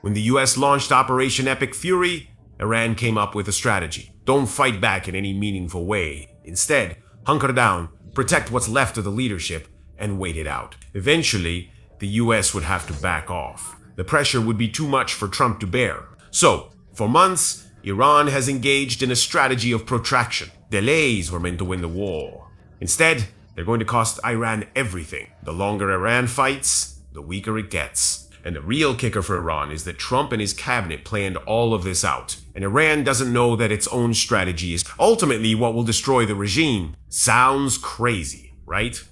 When the US launched Operation Epic Fury, Iran came up with a strategy. Don't fight back in any meaningful way. Instead, hunker down, protect what's left of the leadership, and wait it out. Eventually, the US would have to back off. The pressure would be too much for Trump to bear. So, for months, Iran has engaged in a strategy of protraction. Delays were meant to win the war. Instead, they're going to cost Iran everything. The longer Iran fights, the weaker it gets. And the real kicker for Iran is that Trump and his cabinet planned all of this out. And Iran doesn't know that its own strategy is ultimately what will destroy the regime. Sounds crazy, right?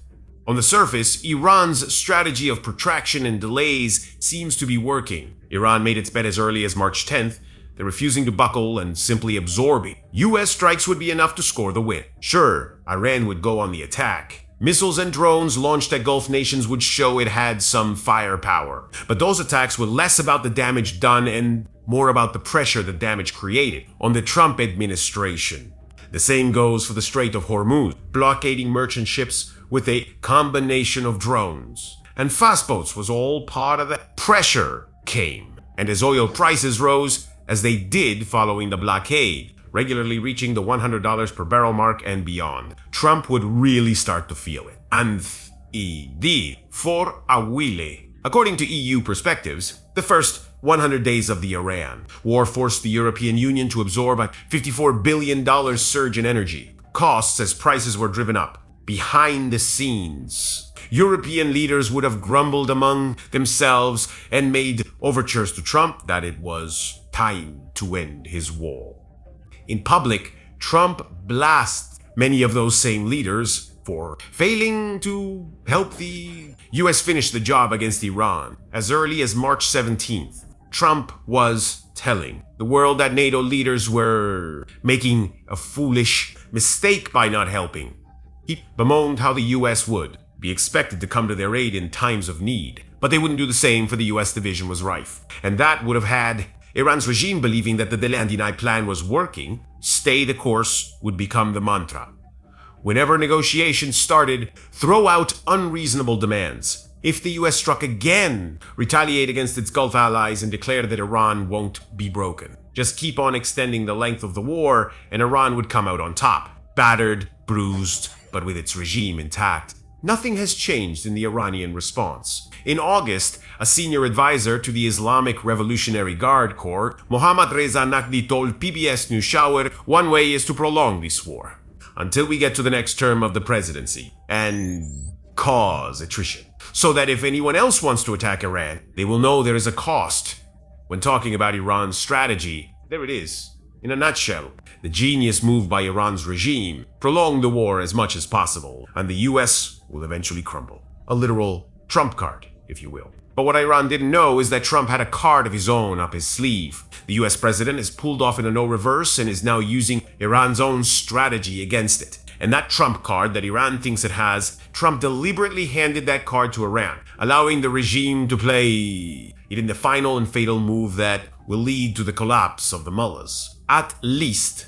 On the surface, Iran's strategy of protraction and delays seems to be working. Iran made its bet as early as March 10th. They're refusing to buckle and simply absorbing. US strikes would be enough to score the win. Sure, Iran would go on the attack. Missiles and drones launched at Gulf nations would show it had some firepower. But those attacks were less about the damage done and more about the pressure the damage created on the Trump administration. The same goes for the Strait of Hormuz, blockading merchant ships with a combination of drones. And fast boats was all part of the pressure came. And as oil prices rose, as they did following the blockade, regularly reaching the $100 per barrel mark and beyond, Trump would really start to feel it. And indeed, for a while. According to EU perspectives, the first 100 days of the Iran war forced the European Union to absorb a $54 billion surge in energy costs as prices were driven up. Behind the scenes, European leaders would have grumbled among themselves and made overtures to Trump that it was time to end his war. In public, Trump blasts many of those same leaders for failing to help the US finish the job against Iran. As early as March 17th, Trump was telling the world that NATO leaders were making a foolish mistake by not helping. He bemoaned how the US would be expected to come to their aid in times of need, but they wouldn't do the same for the US division was rife. And that would have had Iran's regime believing that the delay and deny plan was working. Stay the course would become the mantra. Whenever negotiations started, throw out unreasonable demands. If the US struck again, retaliate against its Gulf allies and declare that Iran won't be broken. Just keep on extending the length of the war and Iran would come out on top. Battered, bruised, but with its regime intact. Nothing has changed in the Iranian response. In August, a senior advisor to the Islamic Revolutionary Guard Corps, Mohammad Reza Naqvi, told PBS NewsHour, one way is to prolong this war until we get to the next term of the presidency and cause attrition, so that if anyone else wants to attack Iran, they will know there is a cost. When talking about Iran's strategy, there it is. In a nutshell, the genius move by Iran's regime: prolong the war as much as possible, and the US will eventually crumble. A literal trump card, if you will. But what Iran didn't know is that Trump had a card of his own up his sleeve. The US president has pulled off in a no reverse and is now using Iran's own strategy against it. And that trump card that Iran thinks it has, Trump deliberately handed that card to Iran, allowing the regime to play it in the final and fatal move that will lead to the collapse of the mullahs. At least,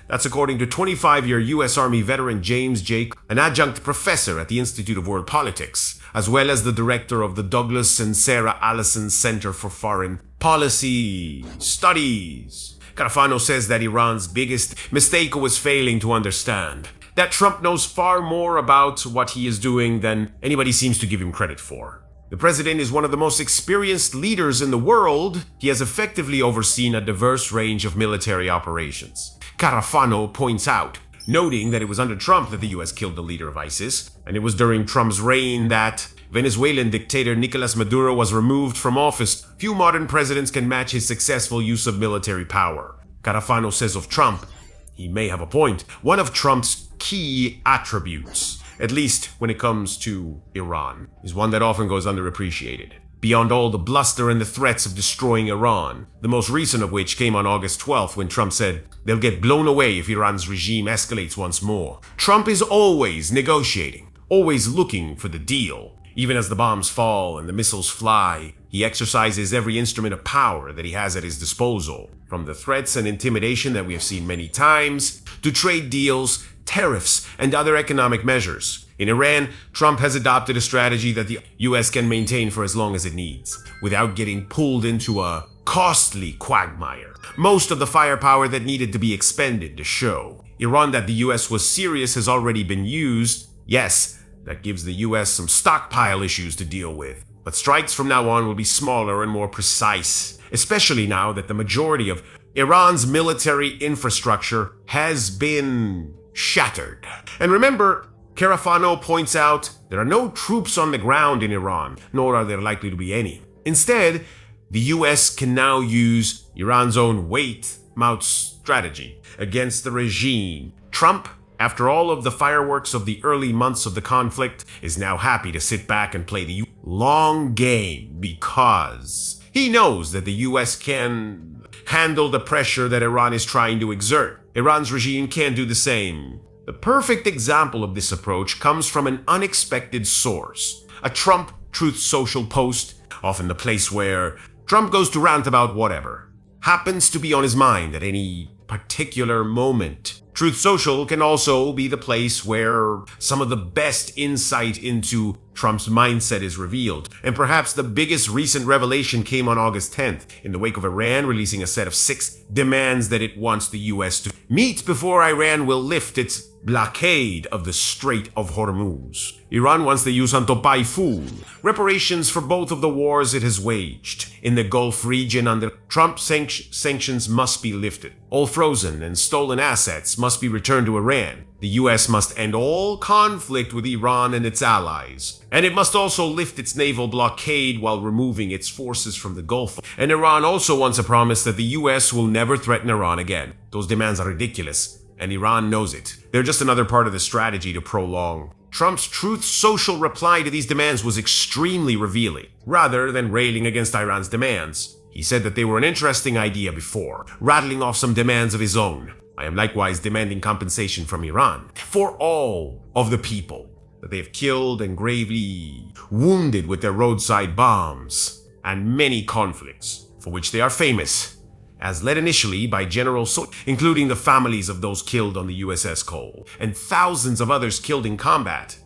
that's according to 25-year U.S. Army veteran James Jake, an adjunct professor at the Institute of World Politics, as well as the director of the Douglas and Sarah Allison Center for Foreign Policy Studies. Carafano says that Iran's biggest mistake was failing to understand that Trump knows far more about what he is doing than anybody seems to give him credit for. The president is one of the most experienced leaders in the world. He has effectively overseen a diverse range of military operations. Carafano points out, noting that it was under Trump that the US killed the leader of ISIS, and it was during Trump's reign that Venezuelan dictator Nicolas Maduro was removed from office. Few modern presidents can match his successful use of military power. Carafano says of Trump, he may have a point, one of Trump's key attributes, at least when it comes to Iran, is one that often goes underappreciated. Beyond all the bluster and the threats of destroying Iran, the most recent of which came on August 12th when Trump said they'll get blown away if Iran's regime escalates once more. Trump is always negotiating, always looking for the deal. Even as the bombs fall and the missiles fly, he exercises every instrument of power that he has at his disposal, from the threats and intimidation that we have seen many times, to trade deals, tariffs, and other economic measures. In Iran, Trump has adopted a strategy that the US can maintain for as long as it needs, without getting pulled into a costly quagmire. Most of the firepower that needed to be expended to show Iran that the US was serious has already been used. Yes, that gives the US some stockpile issues to deal with. But strikes from now on will be smaller and more precise, especially now that the majority of Iran's military infrastructure has been shattered. And remember, Carafano points out there are no troops on the ground in Iran, nor are there likely to be any. Instead, the US can now use Iran's own wait-mouth strategy against the regime. Trump, after all of the fireworks of the early months of the conflict, is now happy to sit back and play the long game because he knows that the US can handle the pressure that Iran is trying to exert. Iran's regime can't do the same. The perfect example of this approach comes from an unexpected source, a Trump Truth Social post, often the place where Trump goes to rant about whatever happens to be on his mind at any particular moment. Truth Social can also be the place where some of the best insight into Trump's mindset is revealed. And perhaps the biggest recent revelation came on August 10th, in the wake of Iran releasing a set of 6 demands that it wants the US to meet before Iran will lift its blockade of the Strait of Hormuz. Iran wants the US to pay full reparations for both of the wars it has waged in the Gulf region under Trump. Sanctions must be lifted. All frozen and stolen assets must be returned to Iran. The US must end all conflict with Iran and its allies. And it must also lift its naval blockade while removing its forces from the Gulf. And Iran also wants a promise that the US will never threaten Iran again. Those demands are ridiculous, and Iran knows it. They're just another part of the strategy to prolong. Trump's Truth Social reply to these demands was extremely revealing. Rather than railing against Iran's demands, he said that they were an interesting idea before, rattling off some demands of his own. I am likewise demanding compensation from Iran for all of the people that they have killed and gravely wounded with their roadside bombs, and many conflicts for which they are famous, as led initially by General including the families of those killed on the USS Cole, and thousands of others killed in combat.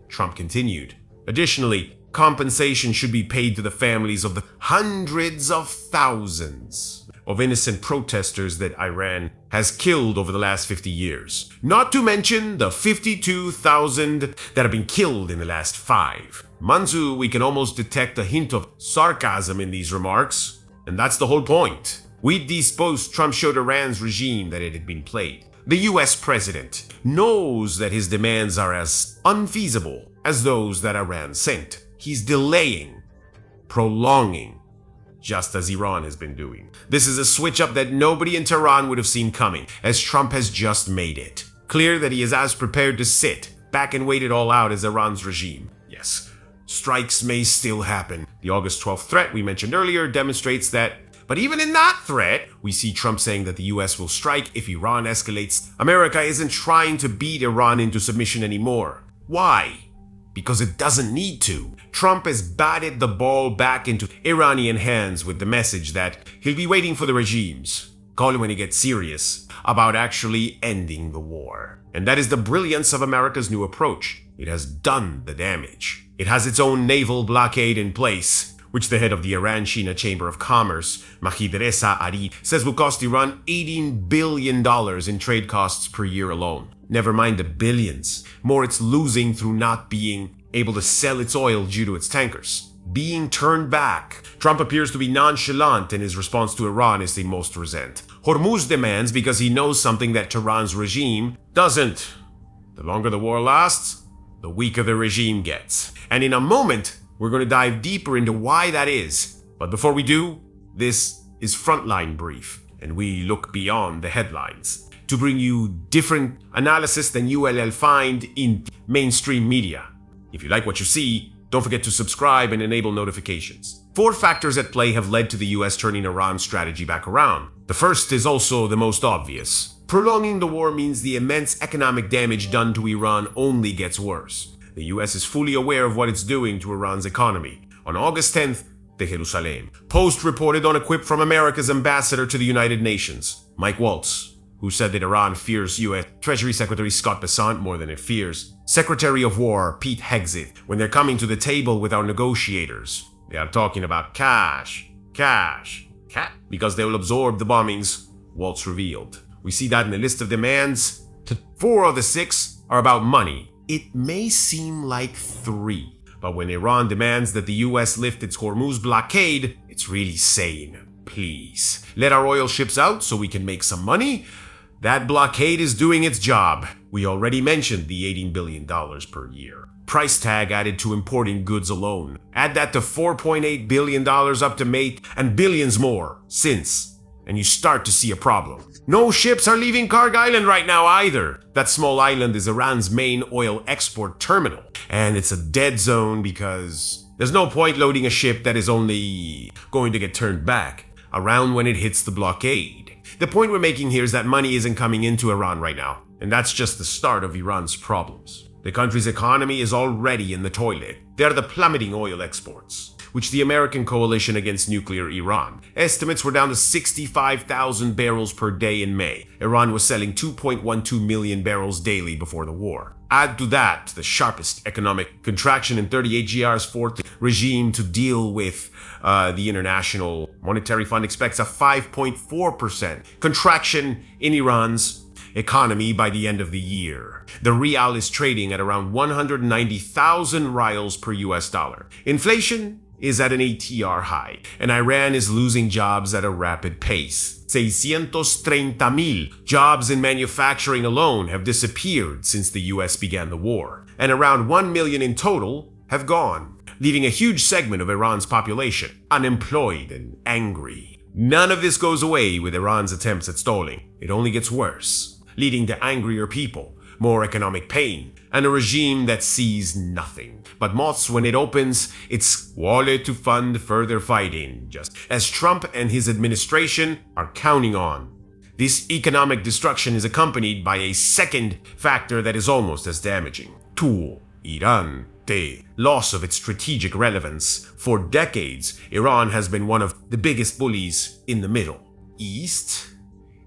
Trump continued. Additionally, compensation should be paid to the families of the hundreds of thousands of innocent protesters that Iran has killed over the last 50 years. Not to mention the 52,000 that have been killed in the last 5. Manzu, we can almost detect a hint of sarcasm in these remarks, and that's the whole point. With these posts, Trump showed Iran's regime that it had been played. The US president knows that his demands are as unfeasible as those that Iran sent. He's delaying, prolonging, just as Iran has been doing. This is a switch up that nobody in Tehran would have seen coming, as Trump has just made it clear that he is as prepared to sit back and wait it all out as Iran's regime. Yes, strikes may still happen. The August 12th threat we mentioned earlier demonstrates that. But even in that threat, we see Trump saying that the US will strike if Iran escalates. America isn't trying to beat Iran into submission anymore. Why? Because it doesn't need to. Trump has batted the ball back into Iranian hands with the message that he'll be waiting for the regimes, call when he gets serious about actually ending the war. And that is the brilliance of America's new approach. It has done the damage. It has its own naval blockade in place, which the head of the Iran-China Chamber of Commerce, Mahid Reza Ari, says will cost Iran $18 billion in trade costs per year alone. Never mind the billions more it's losing through not being able to sell its oil due to its tankers being turned back. Trump appears to be nonchalant in his response to Iran as they most resent. Hormuz demands because he knows something that Tehran's regime doesn't. The longer the war lasts, the weaker the regime gets. And in a moment, we're going to dive deeper into why that is. But before we do, this is Frontline Brief, and we look beyond the headlines to bring you different analysis than you will find in mainstream media. If you like what you see, don't forget to subscribe and enable notifications. 4 factors at play have led to the US turning Iran's strategy back around. The first is also the most obvious. Prolonging the war means the immense economic damage done to Iran only gets worse. The US is fully aware of what it's doing to Iran's economy. On August 10th, the Jerusalem Post reported on a quip from America's ambassador to the United Nations, Mike Waltz. who said that Iran fears U.S. Treasury Secretary Scott Bessent more than it fears Secretary of War Pete Hegseth when they're coming to the table with our negotiators. They are talking about cash, because they will absorb the bombings, Waltz revealed. We see that in the list of demands. 4 of the 6 are about money. It may seem like 3, but when Iran demands that the U.S. lift its Hormuz blockade, it's really saying, please, let our oil ships out so we can make some money. That blockade is doing its job. We already mentioned the $18 billion per year. Price tag added to importing goods alone. Add that to $4.8 billion up to May and billions more since, and you start to see a problem. No ships are leaving Karg Island right now either. That small island is Iran's main oil export terminal, and it's a dead zone because there's no point loading a ship that is only going to get turned back around when it hits the blockade. The point we're making here is that money isn't coming into Iran right now, and that's just the start of Iran's problems. The country's economy is already in the toilet. They're the plummeting oil exports, which the American Coalition Against Nuclear Iran estimates were down to 65,000 barrels per day in May. Iran was selling 2.12 million barrels daily before the war. Add to that the sharpest economic contraction in 38 GR's fourth regime to deal with. The International Monetary Fund expects a 5.4% contraction in Iran's economy by the end of the year. The rial is trading at around 190,000 rials per US dollar. Inflation is at an ATR high, and Iran is losing jobs at a rapid pace. 630,000 jobs in manufacturing alone have disappeared since the US began the war, and around 1 million in total have gone, leaving a huge segment of Iran's population unemployed and angry. None of this goes away with Iran's attempts at stalling. It only gets worse, leading to angrier people, more economic pain, and a regime that sees nothing but moths when it opens its wallet to fund further fighting, just as Trump and his administration are counting on. This economic destruction is accompanied by a second factor that is almost as damaging. Iran. The loss of its strategic relevance. For decades, Iran has been one of the biggest bullies in the Middle East.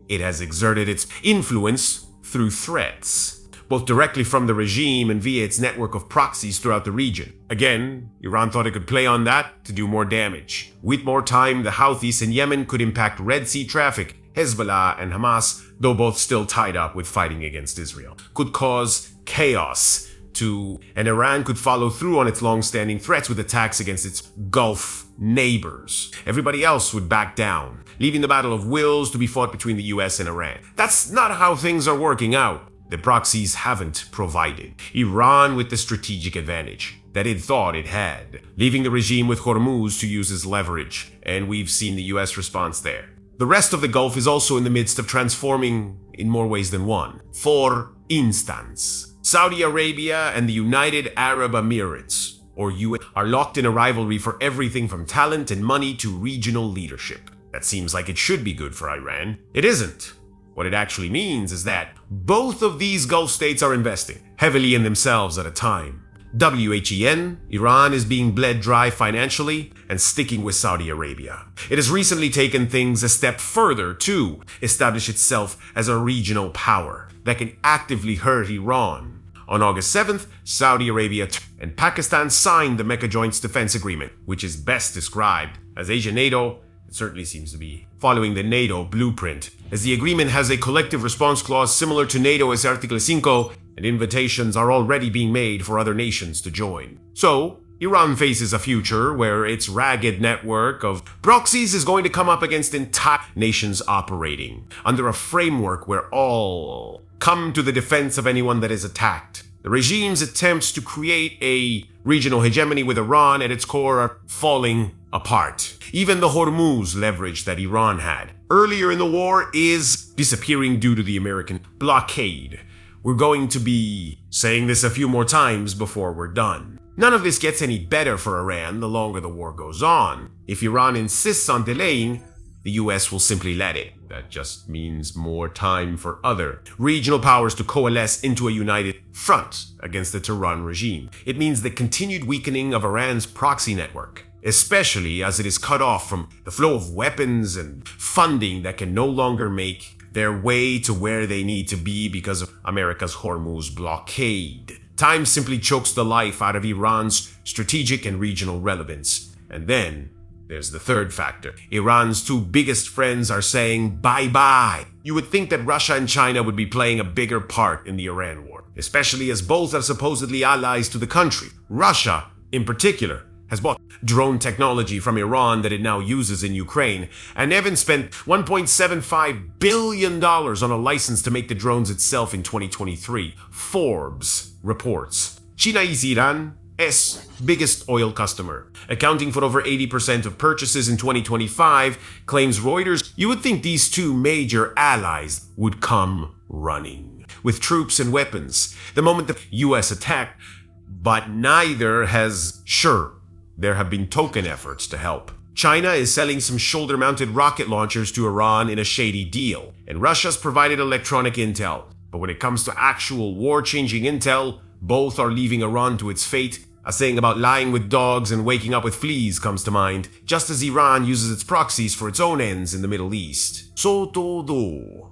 It has exerted its influence through threats, both directly from the regime and via its network of proxies throughout the region. Again, Iran thought it could play on that to do more damage. With more time, the Houthis in Yemen could impact Red Sea traffic. Hezbollah and Hamas, though both still tied up with fighting against Israel, could cause chaos and Iran could follow through on its long-standing threats with attacks against its Gulf neighbors. Everybody else would back down, leaving the battle of wills to be fought between the US and Iran. That's not how things are working out. The proxies haven't provided Iran with the strategic advantage that it thought it had, leaving the regime with Hormuz to use as leverage, and we've seen the US response there. The rest of the Gulf is also in the midst of transforming in more ways than one. For instance, Saudi Arabia and the United Arab Emirates, or UAE, are locked in a rivalry for everything from talent and money to regional leadership. That seems like it should be good for Iran. It isn't. What it actually means is that both of these Gulf states are investing heavily in themselves at a time. WHEN, Iran is being bled dry financially and sticking with Saudi Arabia. It has recently taken things a step further to establish itself as a regional power that can actively hurt Iran. On August 7th, Saudi Arabia and Pakistan signed the Mecca Joint Defense Agreement, which is best described as Asia-NATO. It certainly seems to be following the NATO blueprint, as the agreement has a collective response clause similar to NATO's Article 5, and invitations are already being made for other nations to join. So, Iran faces a future where its ragged network of proxies is going to come up against entire nations operating under a framework where all come to the defense of anyone that is attacked. The regime's attempts to create a regional hegemony with Iran at its core are falling apart. Even the Hormuz leverage that Iran had earlier in the war is disappearing due to the American blockade. We're going to be saying this a few more times before we're done. None of this gets any better for Iran the longer the war goes on. If Iran insists on delaying, the US will simply let it. That just means more time for other regional powers to coalesce into a united front against the Tehran regime. It means the continued weakening of Iran's proxy network, especially as it is cut off from the flow of weapons and funding that can no longer make their way to where they need to be because of America's Hormuz blockade. Time simply chokes the life out of Iran's strategic and regional relevance. And then there's the third factor. Iran's two biggest friends are saying bye-bye. You would think that Russia and China would be playing a bigger part in the Iran war, especially as both are supposedly allies to the country. Russia, in particular, has bought drone technology from Iran that it now uses in Ukraine, and even spent $1.75 billion on a license to make the drones itself in 2023. Forbes reports. China is Iran's biggest oil customer, accounting for over 80% of purchases in 2025, claims Reuters. You would think these two major allies would come running with troops and weapons the moment the US attacked, but neither has. Sure, there have been token efforts to help. China is selling some shoulder-mounted rocket launchers to Iran in a shady deal, and Russia's provided electronic intel. But when it comes to actual war-changing intel, both are leaving Iran to its fate. A saying about lying with dogs and waking up with fleas comes to mind, just as Iran uses its proxies for its own ends in the Middle East. So todo.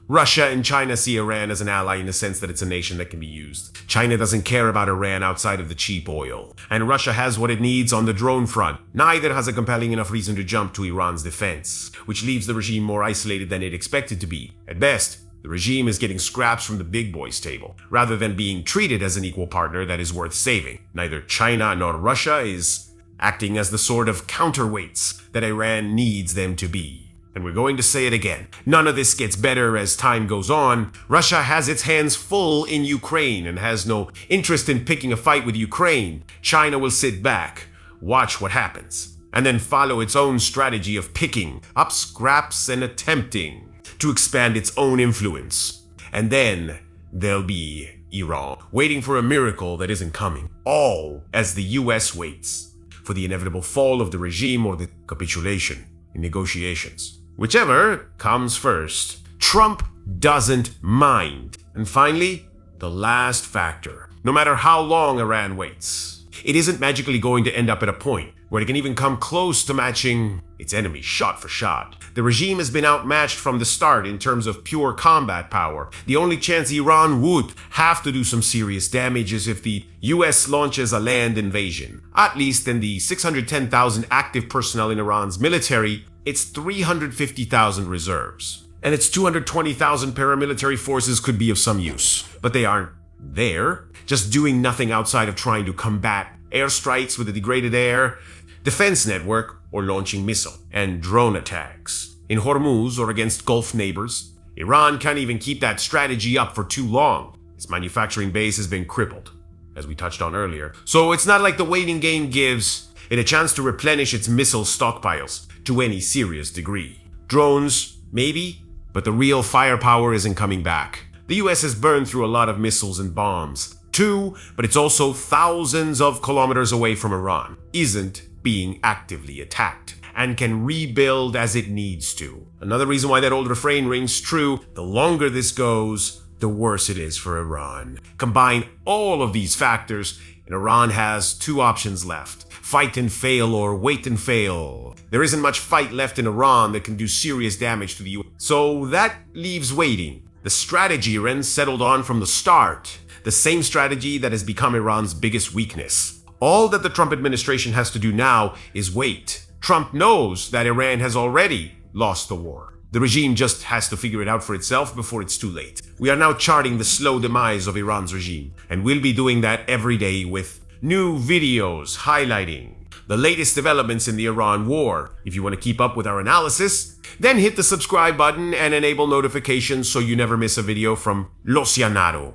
Russia and China see Iran as an ally in the sense that it's a nation that can be used. China doesn't care about Iran outside of the cheap oil. And Russia has what it needs on the drone front. Neither has a compelling enough reason to jump to Iran's defense, which leaves the regime more isolated than it expected to be. At best, the regime is getting scraps from the big boys table, rather than being treated as an equal partner that is worth saving. Neither China nor Russia is acting as the sort of counterweights that Iran needs them to be. And we're going to say it again. None of this gets better as time goes on. Russia has its hands full in Ukraine and has no interest in picking a fight with Ukraine. China will sit back, watch what happens, and then follow its own strategy of picking up scraps and attempting to expand its own influence. And then there'll be Iran, waiting for a miracle that isn't coming. All as the US waits for the inevitable fall of the regime or the capitulation in negotiations. Whichever comes first. Trump doesn't mind. And finally, the last factor. No matter how long Iran waits, it isn't magically going to end up at a point where it can even come close to matching its enemy shot for shot. The regime has been outmatched from the start in terms of pure combat power. The only chance Iran would have to do some serious damage is if the US launches a land invasion. At least in the 610,000 active personnel in Iran's military, it's 350,000 reserves. And its 220,000 paramilitary forces could be of some use. But they aren't there, just doing nothing outside of trying to combat airstrikes with a degraded air, defense network, or launching missile and drone attacks. In Hormuz or against Gulf neighbors, Iran can't even keep that strategy up for too long. Its manufacturing base has been crippled, as we touched on earlier. So it's not like the waiting game gives it a chance to replenish its missile stockpiles to any serious degree. Drones, maybe, but the real firepower isn't coming back. The US has burned through a lot of missiles and bombs, too, but it's also thousands of kilometers away from Iran, isn't being actively attacked, and can rebuild as it needs to. Another reason why that old refrain rings true: the longer this goes, the worse it is for Iran. Combine all of these factors, and Iran has two options left: fight and fail or wait and fail. There isn't much fight left in Iran that can do serious damage to the US. So that leaves waiting. The strategy Iran settled on from the start. The same strategy that has become Iran's biggest weakness. All that the Trump administration has to do now is wait. Trump knows that Iran has already lost the war. The regime just has to figure it out for itself before it's too late. We are now charting the slow demise of Iran's regime, and we'll be doing that every day with new videos highlighting the latest developments in the Iran war. If you want to keep up with our analysis, then hit the subscribe button and enable notifications so you never miss a video from Lo Cianaro.